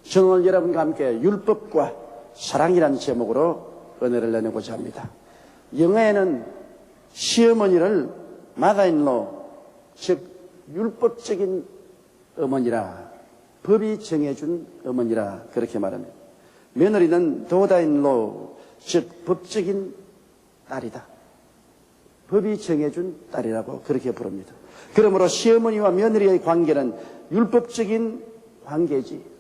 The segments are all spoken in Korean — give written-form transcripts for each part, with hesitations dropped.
저는 오늘 여러분과 함께 율법과 사랑이라는 제목으로 은혜를 나누고자 합니다. 영어에는 시어머니를 mother-in-law, 즉 율법적인 어머니라, 법이 정해준 어머니라 그렇게 말합니다. 며느리는 daughter-in-law, 즉 법적인 딸이다. 법이 정해준 딸이라고 그렇게 부릅니다. 그러므로 시어머니와 며느리의 관계는 율법적인 관계지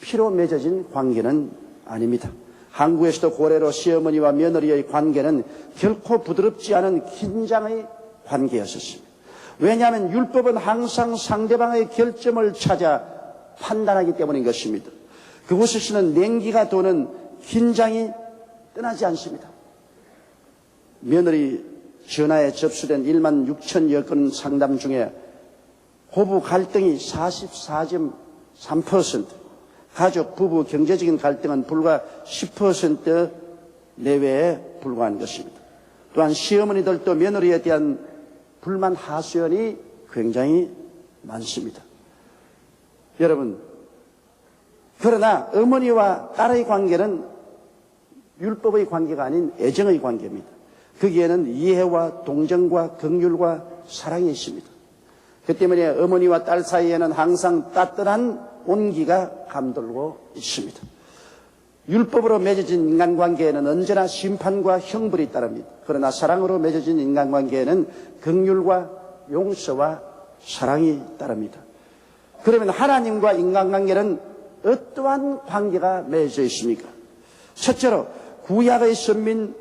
피로 맺어진 관계는 아닙니다. 한국에서도 고래로 시어머니와 며느리의 관계는 결코 부드럽지 않은 긴장의 관계였었습니다. 왜냐하면 율법은 항상 상대방의 결점을 찾아 판단하기 때문인 것입니다. 그곳에서는 냉기가 도는 긴장이 떠나지 않습니다. 며느리 전화에 접수된 1만 6천여 건 상담 중에 고부 갈등이 44.3%, 가족, 부부, 경제적인 갈등은 불과 10% 내외에 불과한 것입니다. 또한 시어머니들도 며느리에 대한 불만 하소연이 굉장히 많습니다. 여러분, 그러나 어머니와 딸의 관계는 율법의 관계가 아닌 애정의 관계입니다. 거기에는 이해와 동정과 긍휼과 사랑이 있습니다. 그 때문에 어머니와 딸 사이에는 항상 따뜻한 온기가 감돌고 있습니다. 율법으로 맺어진 인간관계에는 언제나 심판과 형벌이 따릅니다. 그러나 사랑으로 맺어진 인간관계에는 긍휼과 용서와 사랑이 따릅니다. 그러면 하나님과 인간관계는 어떠한 관계가 맺어져 있습니까? 첫째로 구약의 선민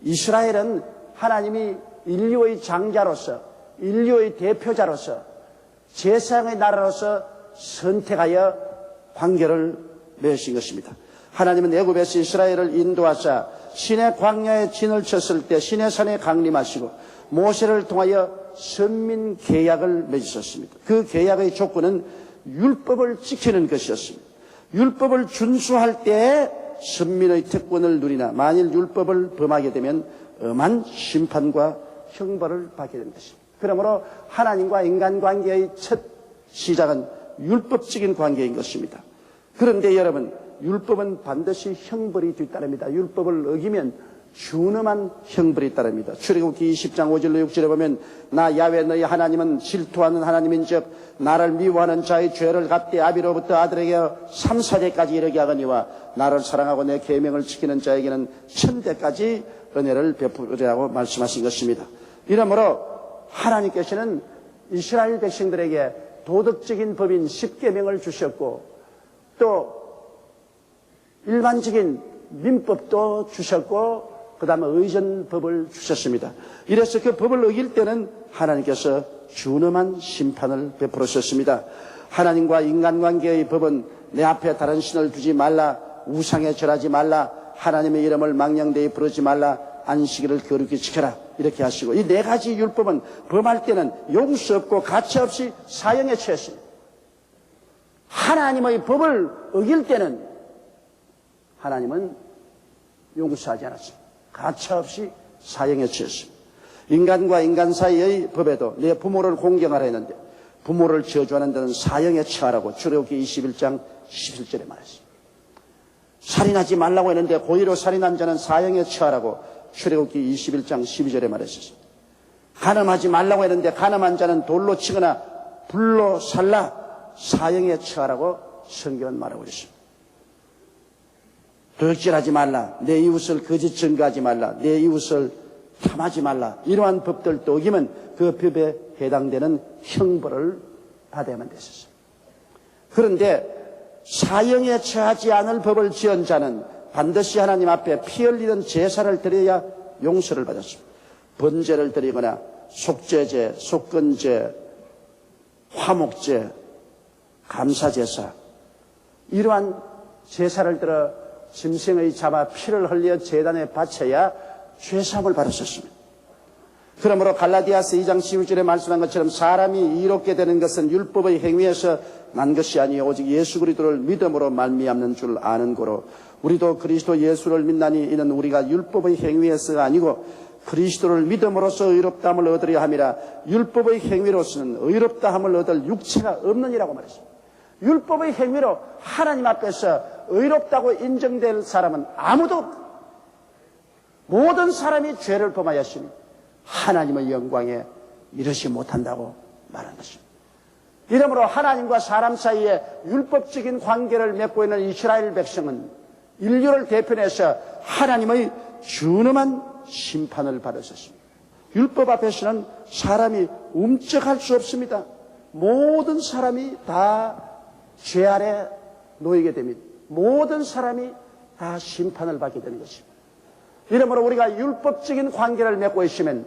이스라엘은 하나님이 인류의 장자로서, 인류의 대표자로서, 제사장의 나라로서 선택하여 관계를 맺으신 것입니다. 하나님은 애굽에서 이스라엘을 인도하사 시내 광야에 진을 쳤을 때 시내산에 강림하시고 모세를 통하여 선민 계약을 맺으셨습니다. 그 계약의 조건은 율법을 지키는 것이었습니다. 율법을 준수할 때에 선민의 특권을 누리나 만일 율법을 범하게 되면 엄한 심판과 형벌을 받게 되는 것입니다. 그러므로 하나님과 인간관계의 첫 시작은 율법적인 관계인 것입니다. 그런데 여러분, 율법은 반드시 형벌이 뒤따릅니다. 율법을 어기면 준엄한 형벌이 따릅니다. 출애굽기 20장 5절로 6절에 보면 나 야훼 너희 하나님은 질투하는 하나님인즉 나를 미워하는 자의 죄를 갚되 아비로부터 아들에게 3, 4대까지 이르게 하거니와 나를 사랑하고 내 계명을 지키는 자에게는 1000대까지 은혜를 베푸리라고 말씀하신 것입니다. 이러므로 하나님께서는 이스라엘 백성들에게 도덕적인 법인 10계명을 주셨고 또 일반적인 민법도 주셨고 그 다음에 의전법을 주셨습니다. 이래서 그 법을 어길 때는 하나님께서 준엄한 심판을 베풀으셨습니다. 하나님과 인간관계의 법은 내 앞에 다른 신을 두지 말라, 우상에 절하지 말라, 하나님의 이름을 망령되이 부르지 말라, 안식일을 거룩히 지켜라 이렇게 하시고 이 네 가지 율법은 범할 때는 용서 없고 가차 없이 사형에 처했습니다. 하나님의 법을 어길 때는 하나님은 용서하지 않았습니다. 가차 없이 사형에 처했습니다. 인간과 인간 사이의 법에도 내 부모를 공경하라 했는데 부모를 저주하는 데는 사형에 처하라고 출애굽기 21장 17절에 말했습니다. 살인하지 말라고 했는데 고의로 살인한 자는 사형에 처하라고 출애굽기 21장 12절에 말했습니다. 간음하지 말라고 했는데 간음한 자는 돌로 치거나 불로 살라 사형에 처하라고 성경은 말하고 있습니다. 도둑질하지 말라, 내 이웃을 거짓 증거하지 말라, 내 이웃을 탐하지 말라 이러한 법들도 어기면 그 법에 해당되는 형벌을 받아야만 됐었습니다. 그런데 사형에 처하지 않을 법을 지은 자는 반드시 하나님 앞에 피 흘리는 제사를 드려야 용서를 받았습니다. 번제를 드리거나 속죄제, 속건제, 화목제, 감사제사 이러한 제사를 들어 짐승의 잡아 피를 흘려 제단에 바쳐야 죄사함을 받았었습니다. 그러므로 갈라디아서 2장 11절에 말씀한 것처럼 사람이 이롭게 되는 것은 율법의 행위에서 난 것이 아니요 오직 예수 그리스도를 믿음으로 말미암는 줄 아는 고로 우리도 그리스도 예수를 믿나니 이는 우리가 율법의 행위에서가 아니고 그리스도를 믿음으로써 의롭다함을 얻으려 함이라. 율법의 행위로서는 의롭다함을 얻을 육체가 없느니라고 말했습니다. 율법의 행위로 하나님 앞에서 의롭다고 인정될 사람은 아무도 없다. 모든 사람이 죄를 범하였으니 하나님의 영광에 이르지 못한다고 말한 것입니다. 이러므로 하나님과 사람 사이에 율법적인 관계를 맺고 있는 이스라엘 백성은 인류를 대표해서 하나님의 준엄한 심판을 받았습니다. 율법 앞에서는 사람이 움쩍할 수 없습니다. 모든 사람이 다 죄 아래 놓이게 됩니다. 모든 사람이 다 심판을 받게 되는 것입니다. 이러므로 우리가 율법적인 관계를 맺고 있으면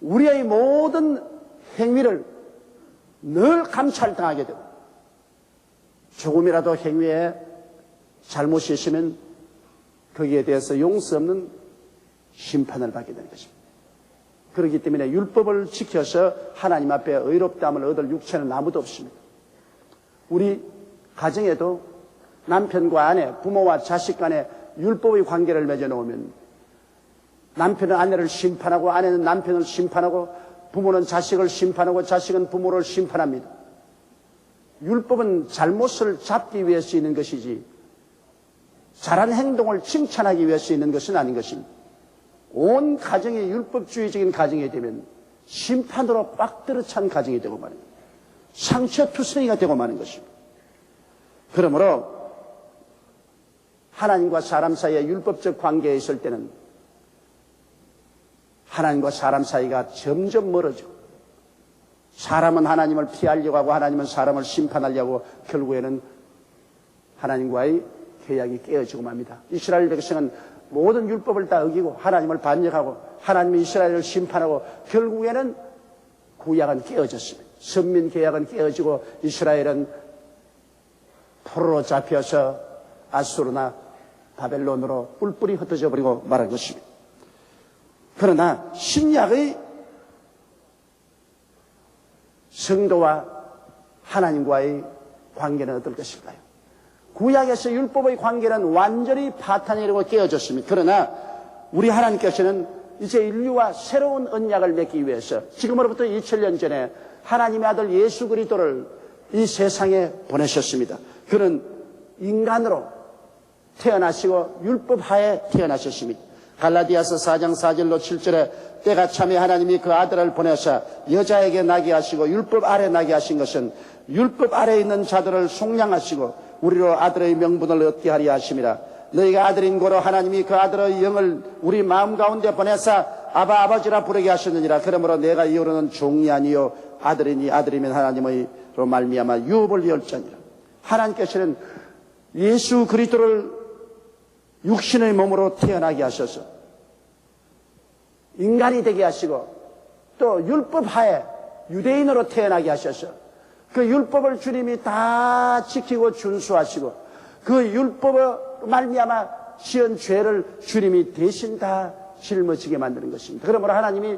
우리의 모든 행위를 늘 감찰당하게 되고, 조금이라도 행위에 잘못이 있으면 거기에 대해서 용서 없는 심판을 받게 되는 것입니다. 그렇기 때문에 율법을 지켜서 하나님 앞에 의롭다함을 얻을 육체는 아무도 없습니다. 우리 가정에도 남편과 아내, 부모와 자식 간에 율법의 관계를 맺어놓으면 남편은 아내를 심판하고, 아내는 남편을 심판하고, 부모는 자식을 심판하고, 자식은 부모를 심판합니다. 율법은 잘못을 잡기 위해서 있는 것이지 잘한 행동을 칭찬하기 위해서 있는 것은 아닌 것입니다. 온 가정이 율법주의적인 가정이 되면 심판으로 빡들어 찬 가정이 되고 말입니다. 상처투성이가 되고 마는 것입니다. 그러므로 하나님과 사람 사이에 율법적 관계에 있을 때는 하나님과 사람 사이가 점점 멀어지고, 사람은 하나님을 피하려고 하고 하나님은 사람을 심판하려고 결국에는 하나님과의 계약이 깨어지고 맙니다. 이스라엘 백성은 모든 율법을 다 어기고 하나님을 반역하고 하나님이 이스라엘을 심판하고 결국에는 구약은 깨어졌습니다. 선민 계약은 깨어지고 이스라엘은 포로로 잡혀서 아수르나 바벨론으로 뿔뿔이 흩어져 버리고 말한 것입니다. 그러나 신약의 성도와 하나님과의 관계는 어떨 것일까요? 구약에서 율법의 관계는 완전히 파탄이라고 깨어졌습니다. 그러나 우리 하나님께서는 이제 인류와 새로운 언약을 맺기 위해서 지금으로부터 2000년 전에 하나님의 아들 예수 그리스도를 이 세상에 보내셨습니다. 그는 인간으로 태어나시고 율법 하에 태어나셨습니다. 갈라디아서 4장 4절로 7절에 때가 참에 하나님이 그 아들을 보내사 여자에게 나게 하시고 율법 아래 나게 하신 것은 율법 아래 있는 자들을 속량하시고 우리로 아들의 명분을 얻게 하려 하심이라. 너희가 아들인 고로 하나님이 그 아들의 영을 우리 마음 가운데 보내사 아바 아버지라 부르게 하셨느니라. 그러므로 내가 이후로는 종이 아니요 아들이니 아들이면 하나님의로 말미암아 유업을 이을자니라. 하나님께서는 예수 그리스도를 육신의 몸으로 태어나게 하셔서 인간이 되게 하시고 또 율법 하에 유대인으로 태어나게 하셔서 그 율법을 주님이 다 지키고 준수하시고 그 율법을 말미암아 지은 죄를 주님이 대신 다 짊어지게 만드는 것입니다. 그러므로 하나님이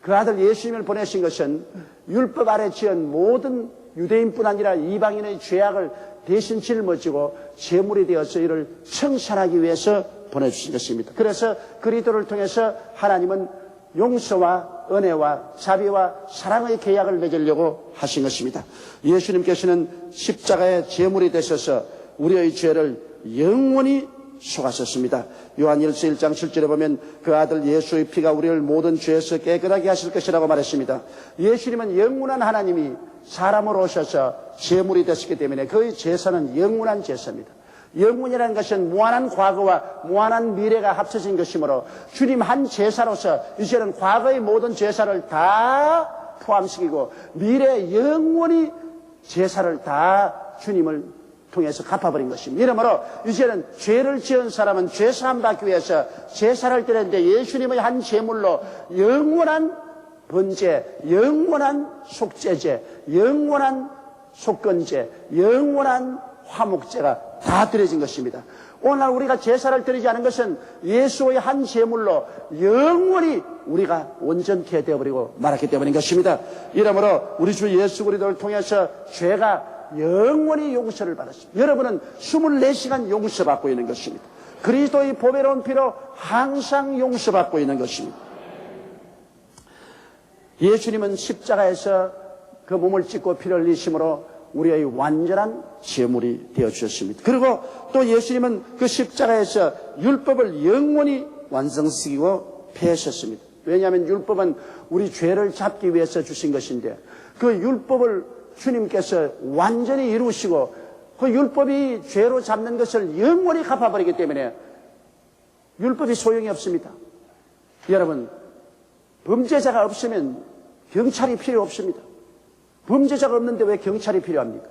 그 아들 예수님을 보내신 것은 율법 아래 지은 모든 유대인뿐 아니라 이방인의 죄악을 대신 짊어지고 제물이 되어서 이를 청산하기 위해서 보내주신 것입니다. 그래서 그리스도를 통해서 하나님은 용서와 은혜와 자비와 사랑의 계약을 맺으려고 하신 것입니다. 예수님께서는 십자가의 제물이 되셔서 우리의 죄를 영원히 속하셨습니다. 요한일서 1장 7절에 보면 그 아들 예수의 피가 우리를 모든 죄에서 깨끗하게 하실 것이라고 말했습니다. 예수님은 영원한 하나님이 사람으로 오셔서 제물이 되셨기 때문에 그의 제사는 영원한 제사입니다. 영원이라는 것은 무한한 과거와 무한한 미래가 합쳐진 것이므로 주님 한 제사로서 이제는 과거의 모든 제사를 다 포함시키고 미래 영원히 제사를 다 주님을 통해서 갚아버린 것입니다. 이러므로 이제는 죄를 지은 사람은 죄사함 받기 위해서 제사를 드렸는데 예수님의 한 제물로 영원한 번제, 영원한 속죄제, 영원한 속건제, 영원한 화목제가 다 드려진 것입니다. 오늘 우리가 제사를 드리지 않은 것은 예수의 한 제물로 영원히 우리가 온전케 되어버리고 말았기 때문인 것입니다. 이러므로 우리 주 예수 그리스도를 통해서 죄가 영원히 용서를 받았습니다. 여러분은 24시간 용서받고 있는 것입니다. 그리스도의 보배로운 피로 항상 용서받고 있는 것입니다. 예수님은 십자가에서 그 몸을 찢고 피를 흘리심으로 우리의 완전한 제물이 되어주셨습니다. 그리고 또 예수님은 그 십자가에서 율법을 영원히 완성시키고 폐하셨습니다. 왜냐하면 율법은 우리 죄를 잡기 위해서 주신 것인데 그 율법을 주님께서 완전히 이루시고 그 율법이 죄로 잡는 것을 영원히 갚아버리기 때문에 율법이 소용이 없습니다. 여러분, 범죄자가 없으면 경찰이 필요 없습니다. 범죄자가 없는데 왜 경찰이 필요합니까?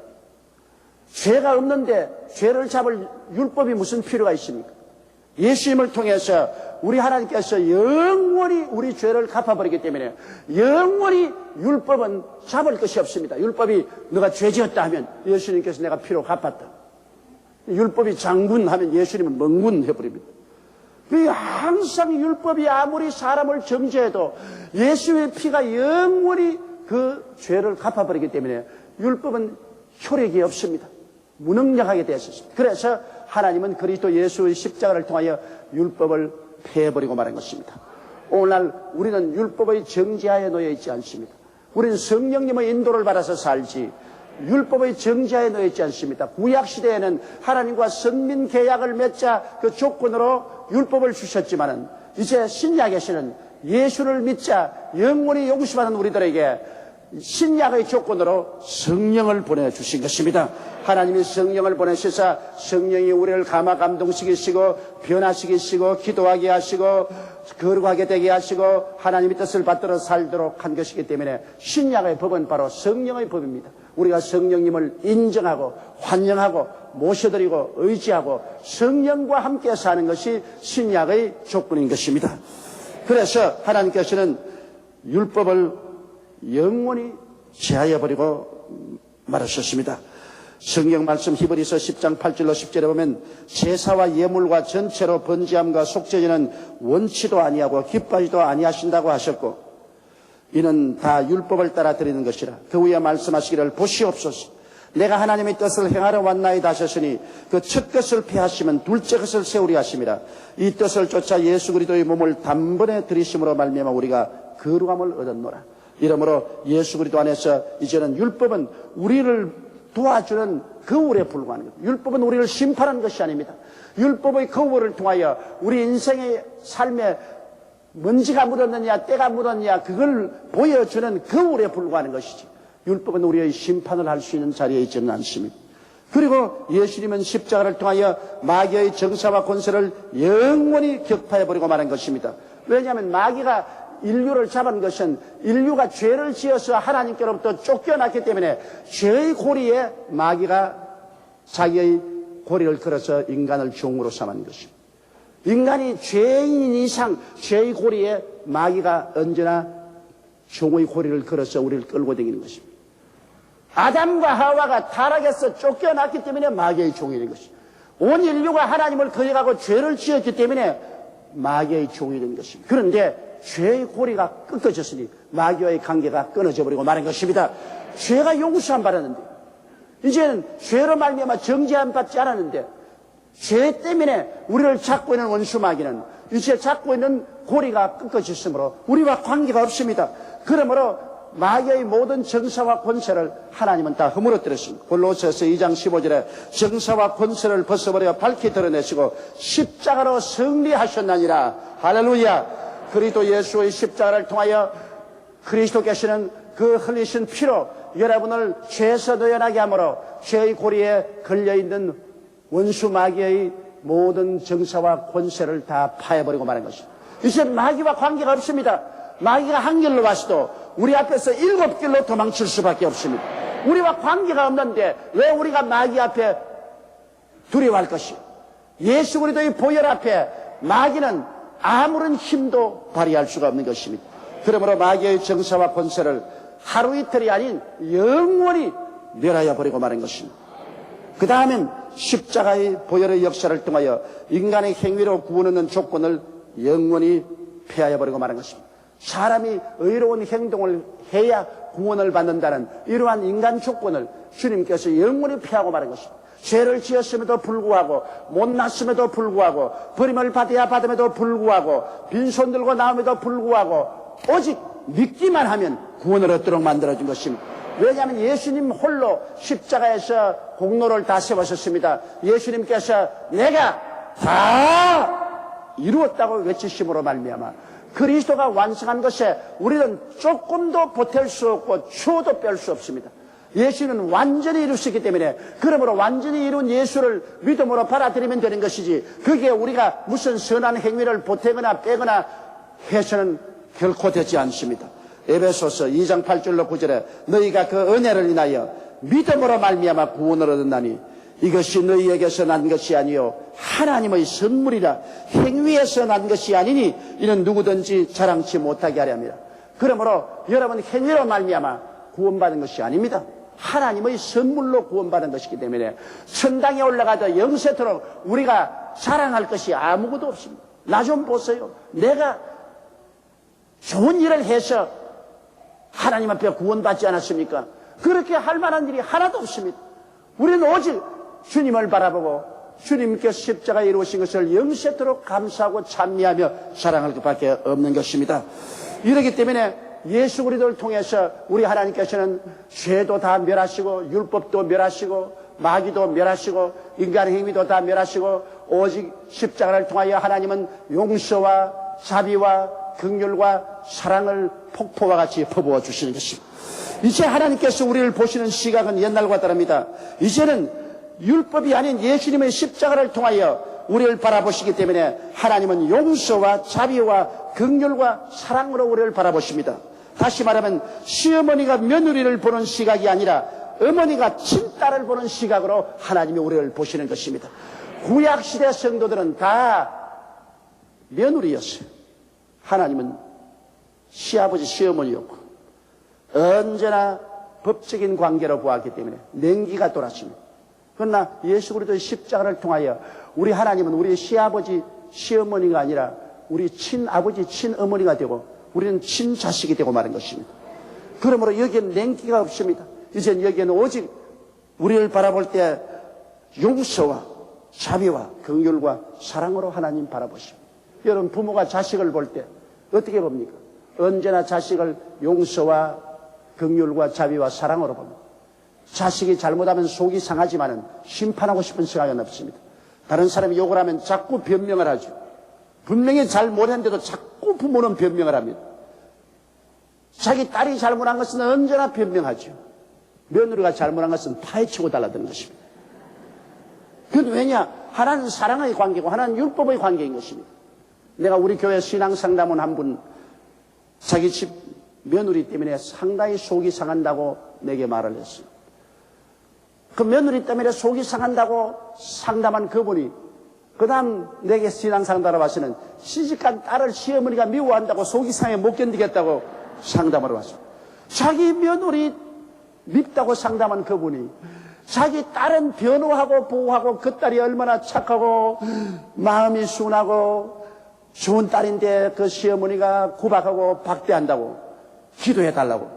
죄가 없는데 죄를 잡을 율법이 무슨 필요가 있습니까? 예수님을 통해서 우리 하나님께서 영원히 우리 죄를 갚아버리기 때문에 영원히 율법은 잡을 것이 없습니다. 율법이 너가 죄지었다 하면 예수님께서 내가 피로 갚았다. 율법이 장군하면 예수님은 멍군 해버립니다. 항상 율법이 아무리 사람을 정죄해도 예수의 피가 영원히 그 죄를 갚아버리기 때문에 율법은 효력이 없습니다. 무능력하게 되었습니다. 그래서 하나님은 그리스도 예수의 십자가를 통하여 율법을 폐해버리고 말한 것입니다. 오늘날 우리는 율법의 정죄하에 놓여 있지 않습니다. 우리는 성령님의 인도를 받아서 살지 율법의 정죄하에 놓여 있지 않습니다. 구약시대에는 하나님과 선민 계약을 맺자 그 조건으로 율법을 주셨지만은 이제 신약에서는 예수를 믿자 영원히 용서받는 우리들에게 신약의 조건으로 성령을 보내주신 것입니다. 하나님이 성령을 보내셔서 성령이 우리를 감화 감동시키시고 변화시키시고 기도하게 하시고 거룩하게 되게 하시고 하나님의 뜻을 받들어 살도록 한 것이기 때문에 신약의 법은 바로 성령의 법입니다. 우리가 성령님을 인정하고 환영하고 모셔드리고 의지하고 성령과 함께 사는 것이 신약의 조건인 것입니다. 그래서 하나님께서는 율법을 영원히 제하여버리고 말하셨습니다. 성경 말씀 히브리서 10장 8절로 10절에 보면 제사와 예물과 전체로 번제함과 속죄제는 원치도 아니하고 기뻐하지도 아니하신다고 하셨고 이는 다 율법을 따라 드리는 것이라. 그 후에 말씀하시기를 보시옵소서 내가 하나님의 뜻을 행하러 왔나이다 하셨으니 그 첫 것을 폐하시면 둘째 것을 세우려 하심이라. 이 뜻을 쫓아 예수 그리스도의 몸을 단번에 들이심으로 말미암아 우리가 거룩함을 얻었노라. 이러므로 예수 그리스도 안에서 이제는 율법은 우리를 도와주는 거울에 불과한 것. 율법은 우리를 심판하는 것이 아닙니다. 율법의 거울을 통하여 우리 인생의 삶에 먼지가 묻었느냐 때가 묻었느냐 그걸 보여주는 거울에 불과하는 것이지 율법은 우리의 심판을 할 수 있는 자리에 있지는 않습니다. 그리고 예수님은 십자가를 통하여 마귀의 정사와 권세를 영원히 격파해버리고 말한 것입니다. 왜냐하면 마귀가 인류를 잡은 것은 인류가 죄를 지어서 하나님께로부터 쫓겨났기 때문에 죄의 고리에 마귀가 자기의 고리를 걸어서 인간을 종으로 삼은 것입니다. 인간이 죄인 이상 죄의 고리에 마귀가 언제나 종의 고리를 걸어서 우리를 끌고 다니는 것입니다. 아담과 하와가 타락해서 쫓겨났기 때문에 마귀의 종이 된 것입니다. 온 인류가 하나님을 거역하고 죄를 지었기 때문에 마귀의 종이 된 것입니다. 그런데 죄의 고리가 끊어졌으니 마귀와의 관계가 끊어져 버리고 말한 것입니다. 죄가 용서함 받았는데 이제는 죄로 말미암아 정죄함 받지 않았는데 죄 때문에 우리를 잡고 있는 원수 마귀는 이제 잡고 있는 고리가 끊어졌으므로 우리와 관계가 없습니다. 그러므로 마귀의 모든 정사와 권세를 하나님은 다 허물어뜨렸습니다. 골로새서 2장 15절에 정사와 권세를 벗어버려 밝히 드러내시고 십자가로 승리하셨나니라. 할렐루야. 그리스도 예수의 십자가를 통하여 그리스도께서는 그 흘리신 피로 여러분을 죄에서 놓여나게 하므로 죄의 고리에 걸려있는 원수 마귀의 모든 정사와 권세를 다 파해버리고 말한 것입니다. 이제 마귀와 관계가 없습니다. 마귀가 한 길로 왔어도 우리 앞에서 7길로 도망칠 수밖에 없습니다. 우리와 관계가 없는데 왜 우리가 마귀 앞에 두려워할 것이요? 예수 그리스도의 보혈 앞에 마귀는 아무런 힘도 발휘할 수가 없는 것입니다. 그러므로 마귀의 정사와 권세를 하루 이틀이 아닌 영원히 멸하여 버리고 마는 것입니다. 그 다음엔 십자가의 보혈의 역사를 통하여 인간의 행위로 구원 얻는 조건을 영원히 폐하여 버리고 마는 것입니다. 사람이 의로운 행동을 해야 구원을 받는다는 이러한 인간 조건을 주님께서 영원히 폐하고 마는 것입니다. 죄를 지었음에도 불구하고 못났음에도 불구하고 버림을 받아야 받음에도 불구하고 빈손 들고 나옴에도 불구하고 오직 믿기만 하면 구원을 얻도록 만들어준 것입니다. 왜냐하면 예수님 홀로 십자가에서 공로를 다 세우셨습니다. 예수님께서 내가 다 이루었다고 외치심으로 말미암아 그리스도가 완성한 것에 우리는 조금도 보탤 수 없고 추호도 뺄 수 없습니다. 예수는 완전히 이루셨기 때문에 그러므로 완전히 이룬 예수를 믿음으로 받아들이면 되는 것이지 거기에 우리가 무슨 선한 행위를 보태거나 빼거나 해서는 결코 되지 않습니다. 에베소서 2장 8절로 9절에 너희가 그 은혜를 인하여 믿음으로 말미암아 구원을 얻었나니 이것이 너희에게서 난 것이 아니요 하나님의 선물이라 행위에서 난 것이 아니니 이는 누구든지 자랑치 못하게 하려 함이라. 그러므로 여러분 행위로 말미암아 구원받은 것이 아닙니다. 하나님의 선물로 구원받은 것이기 때문에 천당에 올라가도 영세토록 우리가 자랑할 것이 아무것도 없습니다. 나 좀 보세요. 내가 좋은 일을 해서 하나님 앞에 구원받지 않았습니까? 그렇게 할 만한 일이 하나도 없습니다. 우리는 오직 주님을 바라보고 주님께서 십자가에 이루신 것을 영세토록 감사하고 찬미하며 사랑할 것밖에 없는 것입니다. 이렇기 때문에 예수 그리스도를 통해서 우리 하나님께서는 죄도 다 멸하시고 율법도 멸하시고 마귀도 멸하시고 인간의 행위도 다 멸하시고 오직 십자가를 통하여 하나님은 용서와 자비와 긍휼과 사랑을 폭포와 같이 퍼부어 주시는 것입니다. 이제 하나님께서 우리를 보시는 시각은 옛날과 다릅니다. 이제는 율법이 아닌 예수님의 십자가를 통하여 우리를 바라보시기 때문에 하나님은 용서와 자비와 긍휼과 사랑으로 우리를 바라보십니다. 다시 말하면 시어머니가 며느리를 보는 시각이 아니라 어머니가 친딸을 보는 시각으로 하나님이 우리를 보시는 것입니다. 구약시대 성도들은 다 며느리였어요. 하나님은 시아버지 시어머니였고 언제나 법적인 관계로 보았기 때문에 냉기가 돌았습니다. 그러나 예수 그리스도의 십자가를 통하여 우리 하나님은 우리 시아버지 시어머니가 아니라 우리 친아버지 친어머니가 되고 우리는 친자식이 되고 마는 것입니다. 그러므로 여기에는 냉기가 없습니다. 이제는 여기에는 오직 우리를 바라볼 때 용서와 자비와 긍휼과 사랑으로 하나님 바라보십니다. 여러분 부모가 자식을 볼 때 어떻게 봅니까? 언제나 자식을 용서와 긍휼과 자비와 사랑으로 봅니다. 자식이 잘못하면 속이 상하지만은 심판하고 싶은 생각은 없습니다. 다른 사람이 욕을 하면 자꾸 변명을 하죠. 분명히 잘못했는데도 자꾸 부모는 변명을 합니다. 자기 딸이 잘못한 것은 언제나 변명하죠. 며느리가 잘못한 것은 파헤치고 달라드는 것입니다. 그건 왜냐? 하나는 사랑의 관계고 하나는 율법의 관계인 것입니다. 내가 우리 교회 신앙상담원 한 분 자기 집 며느리 때문에 상당히 속이 상한다고 내게 말을 했어요. 그 며느리 때문에 속이 상한다고 상담한 그분이 그 다음 내게 신앙상담하러 와서는 시집간 딸을 시어머니가 미워한다고 속이 상해 못 견디겠다고 상담하러 왔어요. 자기 며느리 밉다고 상담한 그분이 자기 딸은 변호하고 보호하고 그 딸이 얼마나 착하고 마음이 순하고 좋은 딸인데 그 시어머니가 구박하고 박대한다고 기도해달라고.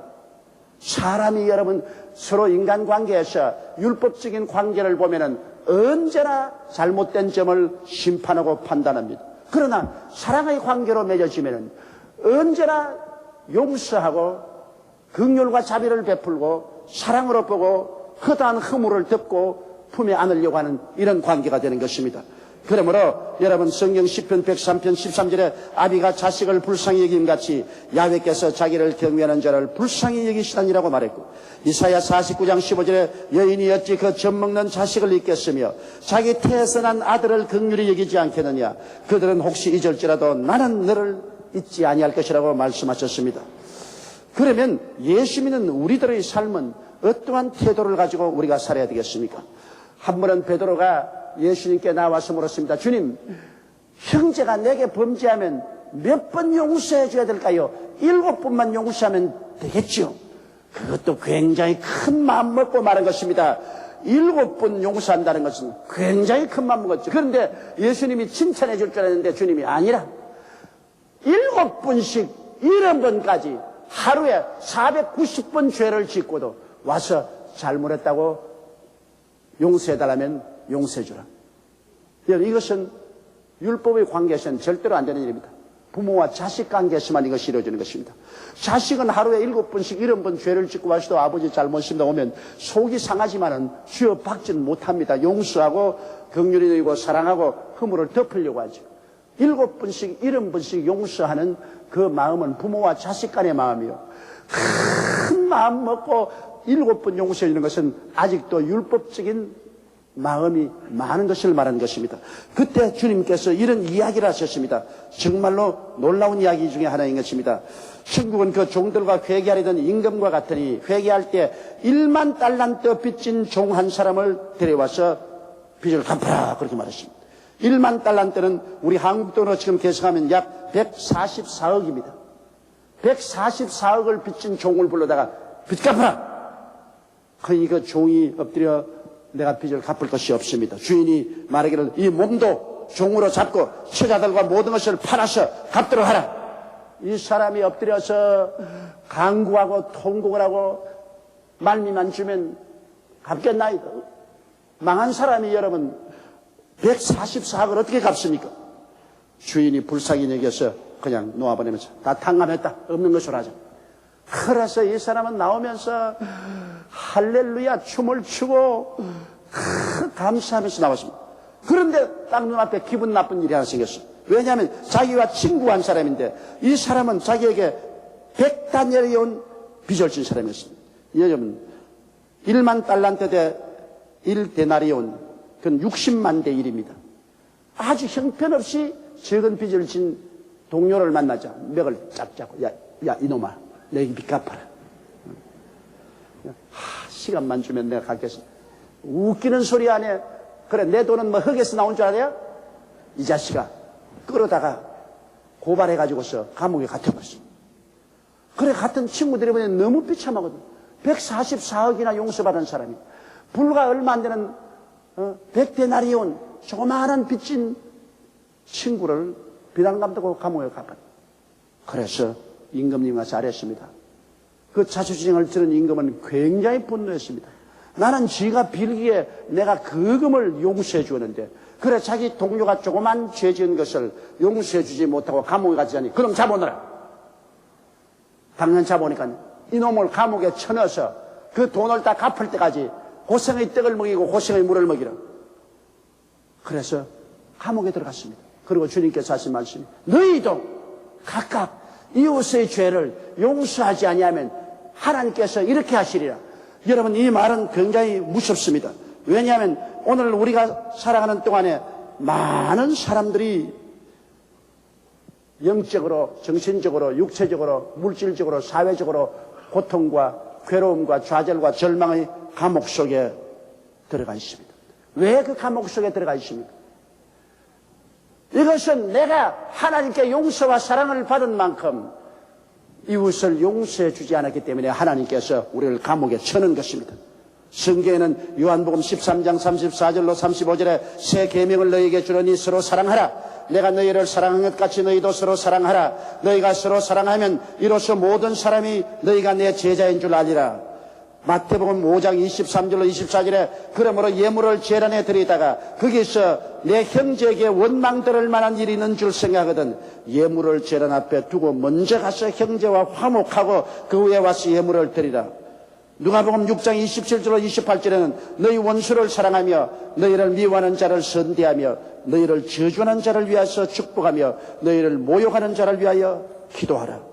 사람이 여러분 서로 인간관계에서 율법적인 관계를 보면은 언제나 잘못된 점을 심판하고 판단합니다. 그러나 사랑의 관계로 맺어지면은 언제나 용서하고 긍휼과 자비를 베풀고 사랑으로 보고 허다한 허물을 덮고 품에 안으려고 하는 이런 관계가 되는 것입니다. 그러므로 여러분 성경 시편 103편 13절에 아비가 자식을 불쌍히 여김같이 야훼께서 자기를 경외하는 자를 불쌍히 여기시다니라고 말했고 이사야 49장 15절에 여인이 어찌 그 젖먹는 자식을 잊겠으며 자기 태에서 난 아들을 긍휼히 여기지 않겠느냐 그들은 혹시 잊을지라도 나는 너를 잊지 아니할 것이라고 말씀하셨습니다. 그러면 예수 믿는 우리들의 삶은 어떠한 태도를 가지고 우리가 살아야 되겠습니까? 한 번은 베드로가 예수님께 나와서 물었습니다. 주님, 형제가 내게 범죄하면 몇 번 용서해 줘야 될까요? 7번만 용서하면 되겠죠? 그것도 굉장히 큰 마음 먹고 말한 것입니다. 7번 용서한다는 것은 굉장히 큰 마음 먹었죠. 그런데 예수님이 칭찬해 줄 줄 알았는데 주님이 아니라 7번씩 70번까지 하루에 490번 죄를 짓고도 와서 잘못했다고 용서해달라면 용서해주라. 이것은 율법의 관계에서는 절대로 안 되는 일입니다. 부모와 자식 관계에서만 이것이 이루어지는 것입니다. 자식은 하루에 7번씩 70번 죄를 짓고 와서도 아버지 잘못입니다 오면 속이 상하지만은 주여 박지는 못합니다. 용서하고 긍휼히 여기고 사랑하고 허물을 덮으려고 하죠. 7번씩 70번씩 용서하는 그 마음은 부모와 자식 간의 마음이요. 큰 마음 먹고 7번 용서해 주는 것은 아직도 율법적인 마음이 많은 것을 말하는 것입니다. 그때 주님께서 이런 이야기를 하셨습니다. 정말로 놀라운 이야기 중에 하나인 것입니다. 천국은 그 종들과 회개하려던 임금과 같으니 회개할 때 1만 달란트 빚진 종 한 사람을 데려와서 빚을 갚아라 그렇게 말했습니다. 1만 달란트는 우리 한국 돈으로 지금 계산하면 약 144억입니다. 144억을 빚진 종을 불러다가 빚 갚아라. 그러니 그 종이 엎드려 내가 빚을 갚을 것이 없습니다. 주인이 말하기를 이 몸도 종으로 잡고 처자들과 모든 것을 팔아서 갚도록 하라. 이 사람이 엎드려서 간구하고 통곡을 하고 말미만 주면 갚겠나이다. 망한 사람이 여러분 144억을 어떻게 갚습니까? 주인이 불쌍히 여겨서 그냥 놓아버리면서 다 탕감했다. 없는 것으로 하자. 그래서 이 사람은 나오면서 할렐루야 춤을 추고 감사하면서 나왔습니다. 그런데 딱 눈앞에 기분 나쁜 일이 하나 생겼어요. 왜냐하면 자기와 친구한 사람인데 이 사람은 자기에게 100다니엘이 온 빚을 진 사람이었습니다. 여러분 1만 달란트 대 1데나리온 그건 60만 대 1입니다. 아주 형편없이 적은 빚을 진 동료를 만나자 맥을 짝 잡고 야 이놈아 내게 빚 갚아라. 시간만 주면 내가 갚겠어. 웃기는 소리 안 해. 그래 내 돈은 뭐 흙에서 나온 줄 알아요? 이 자식아 끌어다가 고발해가지고서 감옥에 갇혀버렸어. 그래 같은 친구들이 보면 너무 비참하거든. 144억이나 용서받은 사람이 불과 얼마 안 되는 100데나리온 조그마한 빚진 친구를 비난 감독하고 감옥에 가버려. 그래서 임금님과 잘했습니다. 그 자초지정을 들은 임금은 굉장히 분노했습니다. 나는 지가 빌기에 내가 그 금을 용서해 주었는데 그래 자기 동료가 조그만 죄 지은 것을 용서해 주지 못하고 감옥에 가자니 그럼 잡아오너라. 당연 잡아오니까 이놈을 감옥에 쳐넣어서 그 돈을 다 갚을 때까지 고생의 떡을 먹이고 고생의 물을 먹이라. 그래서 감옥에 들어갔습니다. 그리고 주님께서 하신 말씀이 너희도 각각 이웃의 죄를 용서하지 아니하면 하나님께서 이렇게 하시리라. 여러분 이 말은 굉장히 무섭습니다. 왜냐하면 오늘 우리가 살아가는 동안에 많은 사람들이 영적으로 정신적으로 육체적으로 물질적으로 사회적으로 고통과 괴로움과 좌절과 절망의 감옥 속에 들어가 있습니다. 왜 그 감옥 속에 들어가 있습니까? 이것은 내가 하나님께 용서와 사랑을 받은 만큼 이웃을 용서해 주지 않았기 때문에 하나님께서 우리를 감옥에 쳐넣은 것입니다. 성경에는 요한복음 13장 34절로 35절에 새 계명을 너희에게 주노니 서로 사랑하라. 내가 너희를 사랑한 것 같이 너희도 서로 사랑하라. 너희가 서로 사랑하면 이로써 모든 사람이 너희가 내 제자인 줄 알리라. 마태복음 5장 23절로 24절에 그러므로 예물을 제단에 드리다가 거기서 내 형제에게 원망 들을 만한 일이 있는 줄 생각하거든 예물을 제단 앞에 두고 먼저 가서 형제와 화목하고 그 후에 와서 예물을 드리라. 누가복음 6장 27절로 28절에는 너희 원수를 사랑하며 너희를 미워하는 자를 선대하며 너희를 저주하는 자를 위하여 축복하며 너희를 모욕하는 자를 위하여 기도하라.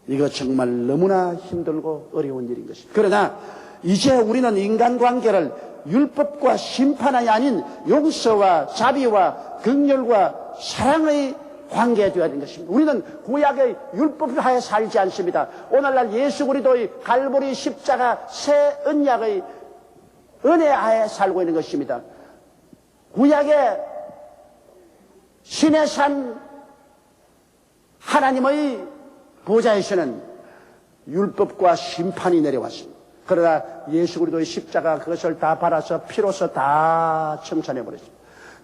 이거 정말 너무나 힘들고 어려운 일인 것입니다. 그러나 이제 우리는 인간관계를 율법과 심판이 아닌 용서와 자비와 긍휼과 사랑의 관계에 되어야 하는 것입니다. 우리는 구약의 율법을 하에 살지 않습니다. 오늘날 예수 그리스도의 갈보리 십자가 새 언약의 은혜 하에 살고 있는 것입니다. 구약의 신의 산 하나님의 보좌에서는 율법과 심판이 내려왔습니다. 그러나 예수 그리스도의 십자가 그것을 다 받아서 피로서 다 청산해버렸습니다.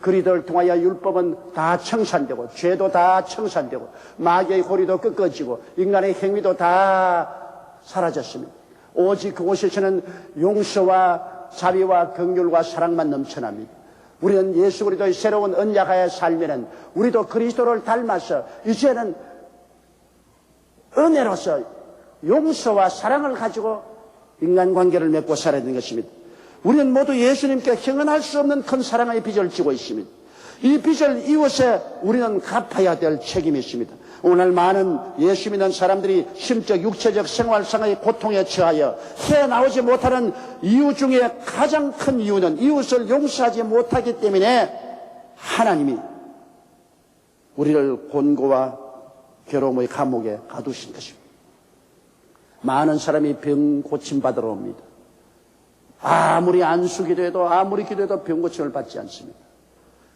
그리스도를 통하여 율법은 다 청산되고 죄도 다 청산되고 마귀의 고리도 꺾어지고 인간의 행위도 다 사라졌습니다. 오직 그곳에서는 용서와 자비와 긍휼과 사랑만 넘쳐납니다. 우리는 예수 그리스도의 새로운 언약하에 살면은 우리도 그리스도를 닮아서 이제는 은혜로서 용서와 사랑을 가지고 인간관계를 맺고 살아야 되는 것입니다. 우리는 모두 예수님께 형언할 수 없는 큰 사랑의 빚을 지고 있습니다. 이 빚을 이웃에 우리는 갚아야 될 책임이 있습니다. 오늘 많은 예수 믿는 사람들이 심적, 육체적, 생활상의 고통에 처하여 헤어나오지 못하는 이유 중에 가장 큰 이유는 이웃을 용서하지 못하기 때문에 하나님이 우리를 곤고와 괴로움의 감옥에 가두신 것입니다. 많은 사람이 병 고침받으러 옵니다. 아무리 안수 기도해도 아무리 기도해도 병 고침을 받지 않습니다.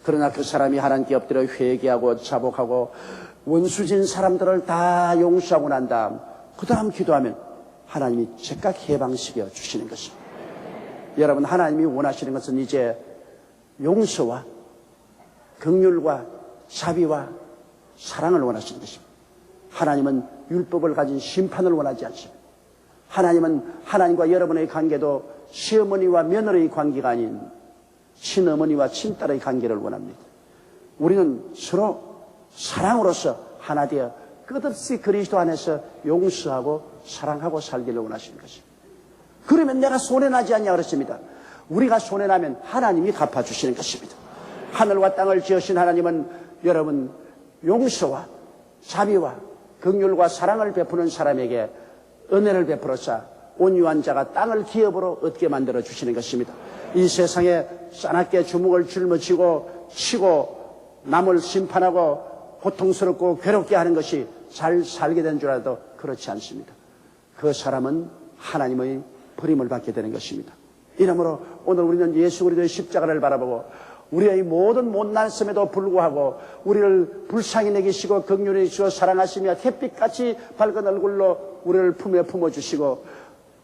그러나 그 사람이 하나님께 엎드려 회개하고 자복하고 원수진 사람들을 다 용서하고 난 다음 그 다음 기도하면 하나님이 즉각 해방시켜 주시는 것입니다. 여러분, 하나님이 원하시는 것은 이제 용서와 긍휼과 자비와 사랑을 원하시는 것입니다. 하나님은 율법을 가진 심판을 원하지 않습니다. 하나님은 하나님과 여러분의 관계도 시어머니와 며느리의 관계가 아닌 친어머니와 친딸의 관계를 원합니다. 우리는 서로 사랑으로서 하나 되어 끝없이 그리스도 안에서 용서하고 사랑하고 살기를 원하시는 것입니다. 그러면 내가 손해나지 않냐 그랬습니다. 우리가 손해나면 하나님이 갚아주시는 것입니다. 하늘과 땅을 지으신 하나님은 여러분 용서와 자비와 긍휼과 사랑을 베푸는 사람에게 은혜를 베풀어서 온유한 자가 땅을 기업으로 얻게 만들어 주시는 것입니다. 이 세상에 싸납게 주먹을 짊어지고 치고 남을 심판하고 고통스럽고 괴롭게 하는 것이 잘 살게 된 줄 알아도 그렇지 않습니다. 그 사람은 하나님의 버림을 받게 되는 것입니다. 이러므로 오늘 우리는 예수 그리스도의 십자가를 바라보고 우리의 모든 못난섬에도 불구하고 우리를 불쌍히 여기시고 긍휼히 여기시고 사랑하시며 햇빛같이 밝은 얼굴로 우리를 품에 품어주시고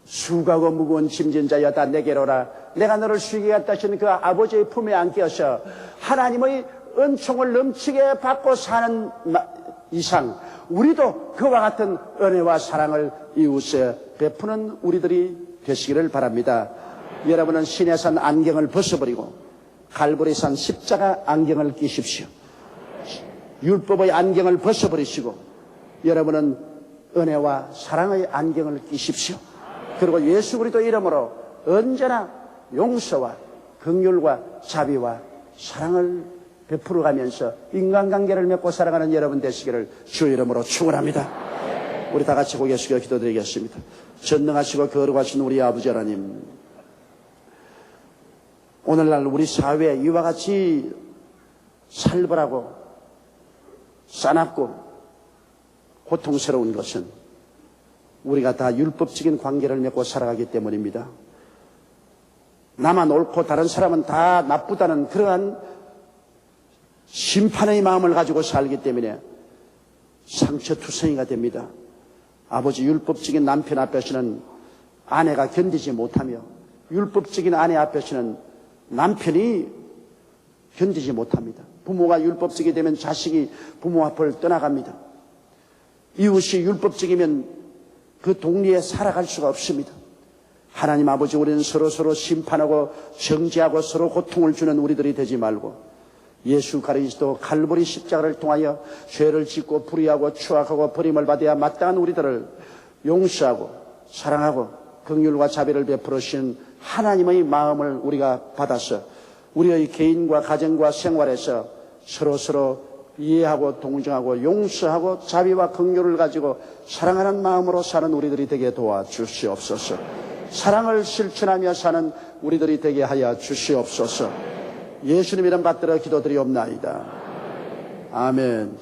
수고하고 무거운 짐진 자여 다 내게로 오라. 내가 너를 쉬게 하겠다 하시는 그 아버지의 품에 안겨서 하나님의 은총을 넘치게 받고 사는 이상 우리도 그와 같은 은혜와 사랑을 이웃에 베푸는 우리들이 되시기를 바랍니다. 여러분은 시내산 안경을 벗어버리고 갈보리산 십자가 안경을 끼십시오. 율법의 안경을 벗어버리시고 여러분은 은혜와 사랑의 안경을 끼십시오. 그리고 예수 그리스도 이름으로 언제나 용서와 긍휼과 자비와 사랑을 베풀어 가면서 인간관계를 맺고 살아가는 여러분 되시기를 주 이름으로 축원합니다. 우리 다 같이 고개 숙여 기도드리겠습니다. 전능하시고 거룩하신 우리 아버지 하나님, 오늘날 우리 사회에 이와 같이 살벌하고 싸납고 고통스러운 것은 우리가 다 율법적인 관계를 맺고 살아가기 때문입니다. 나만 옳고 다른 사람은 다 나쁘다는 그러한 심판의 마음을 가지고 살기 때문에 상처투성이가 됩니다. 아버지, 율법적인 남편 앞에서는 아내가 견디지 못하며 율법적인 아내 앞에서는 남편이 견디지 못합니다. 부모가 율법적이 되면 자식이 부모 앞을 떠나갑니다. 이웃이 율법적이면 그 동리에 살아갈 수가 없습니다. 하나님 아버지, 우리는 서로 심판하고 정죄하고 서로 고통을 주는 우리들이 되지 말고 예수 그리스도 갈보리 십자가를 통하여 죄를 짓고 불의하고 추악하고 버림을 받아야 마땅한 우리들을 용서하고 사랑하고 긍휼과 자비를 베풀으신 하나님의 마음을 우리가 받아서 우리의 개인과 가정과 생활에서 서로 이해하고 동정하고 용서하고 자비와 긍휼을 가지고 사랑하는 마음으로 사는 우리들이 되게 도와주시옵소서. 사랑을 실천하며 사는 우리들이 되게 하여 주시옵소서. 예수님 이름 받들어 기도드리옵나이다. 아멘.